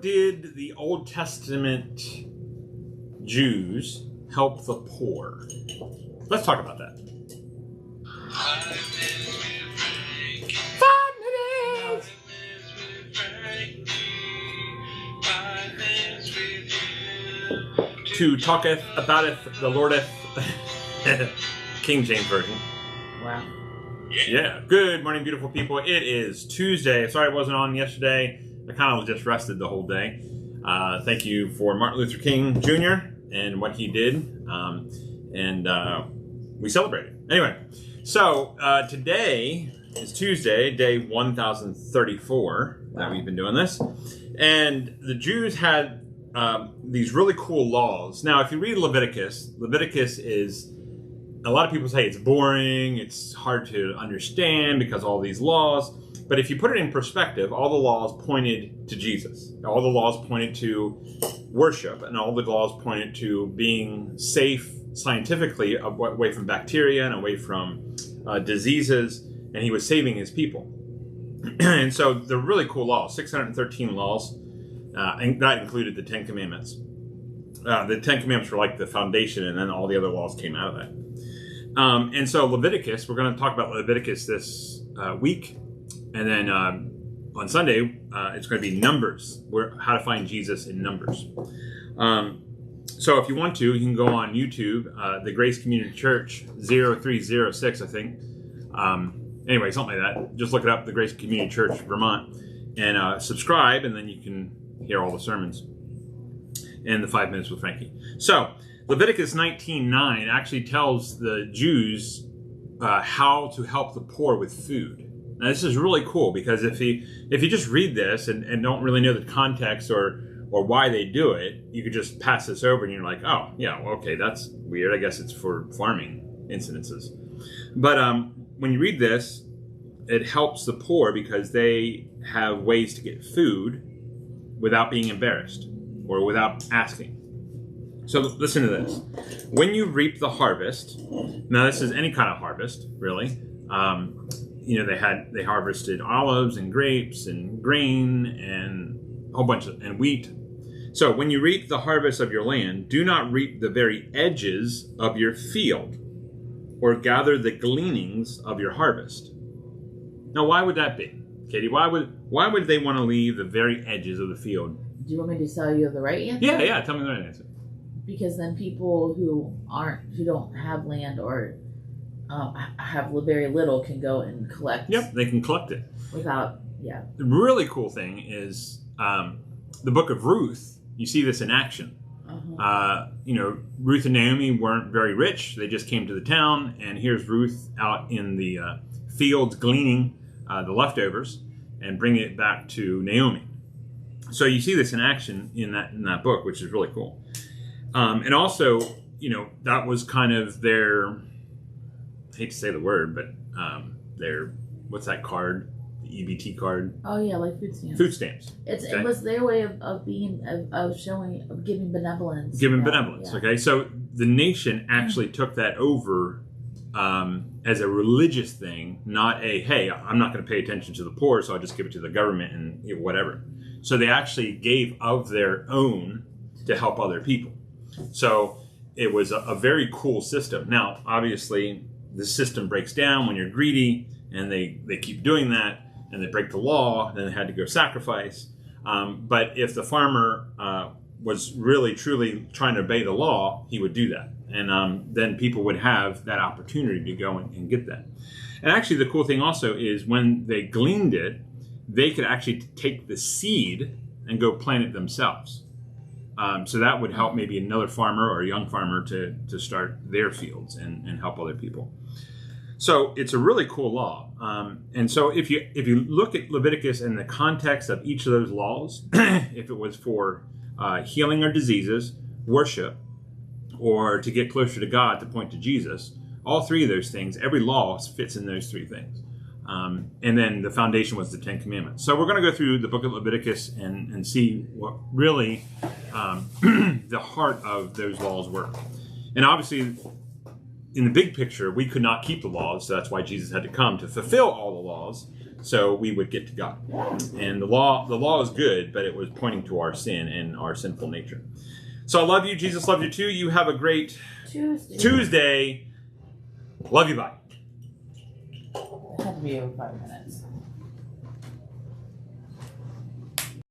did the Old Testament Jews help the poor? Let's talk about that. 5 minutes! To talketh abouteth the Lordeth. King James Version. Wow. Yeah. Good morning, beautiful people. It is Tuesday. Sorry I wasn't on yesterday. I kind of just rested the whole day. Thank you for Martin Luther King Jr. and what he did. We celebrated. Anyway, so today is Tuesday, day 1034 that we've been doing this. And the Jews had these really cool laws. Now, if you read Leviticus is, a lot of people say it's boring, it's hard to understand because of all these laws. But if you put it in perspective, all the laws pointed to Jesus. All the laws pointed to worship, and all the laws pointed to being safe scientifically, away from bacteria and away from diseases, and he was saving his people. And so they're really cool laws, 613 laws, and that included the 10 Commandments. The 10 Commandments were like the foundation, and then all the other laws came out of that. And so Leviticus, we're going to talk about Leviticus this week. And then on Sunday, it's going to be Numbers, how to find Jesus in Numbers. So if you want to, you can go on YouTube, the Grace Community Church 0306, I think. Anyway, something like that. Just look it up, the Grace Community Church, Vermont, and subscribe, and then you can hear all the sermons and the 5 minutes with Frankie. So Leviticus 19:9 actually tells the Jews how to help the poor with food. Now, this is really cool because if you just read this and don't really know the context or why they do it, you could just pass this over and you're like, oh, yeah, well, okay, that's weird. I guess it's for farming incidences. But when you read this, it helps the poor because they have ways to get food without being embarrassed or without asking. So listen to this. When you reap the harvest, now this is any kind of harvest, really. They harvested olives and grapes and grain and a whole bunch and wheat. So when you reap the harvest of your land, do not reap the very edges of your field or gather the gleanings of your harvest. Now, why would that be, Katie? Why would they want to leave the very edges of the field? Do you want me to tell you the right answer? Yeah. Tell me the right answer. Because then people who don't have land or have very little can go and collect. Yep, they can collect it. The really cool thing is the book of Ruth. You see this in action. Uh-huh. Ruth and Naomi weren't very rich. They just came to the town, and here's Ruth out in the fields gleaning the leftovers and bringing it back to Naomi. So you see this in action in that book, which is really cool. And also, that was kind of their, I hate to say the word, but their, what's that card? The EBT card? Oh yeah, like food stamps. Food stamps. It was their way of giving benevolence. Giving benevolence, yeah. Okay? So the nation actually took that over as a religious thing, not hey, I'm not going to pay attention to the poor, so I'll just give it to the government and whatever. So they actually gave of their own to help other people. So it was a very cool system. Now, obviously, the system breaks down when you're greedy, and they keep doing that, and they break the law, then they had to go sacrifice. But if the farmer was really, truly trying to obey the law, he would do that. And then people would have that opportunity to go and get that. And actually, the cool thing also is when they gleaned it, they could actually take the seed and go plant it themselves. So that would help maybe another farmer or a young farmer to start their fields and help other people. So it's a really cool law. And so if you look at Leviticus in the context of each of those laws, if it was for healing or diseases, worship, or to get closer to God, to point to Jesus, all three of those things, every law fits in those three things. And then the foundation was the 10 Commandments. So we're going to go through the book of Leviticus and see what really the heart of those laws were. And obviously, in the big picture, we could not keep the laws, so that's why Jesus had to come to fulfill all the laws. so we would get to God. And the law is good, but it was pointing to our sin and our sinful nature. So I love you. Jesus loves you too. You have a great Tuesday. Love you. Bye. It had to be over 5 minutes.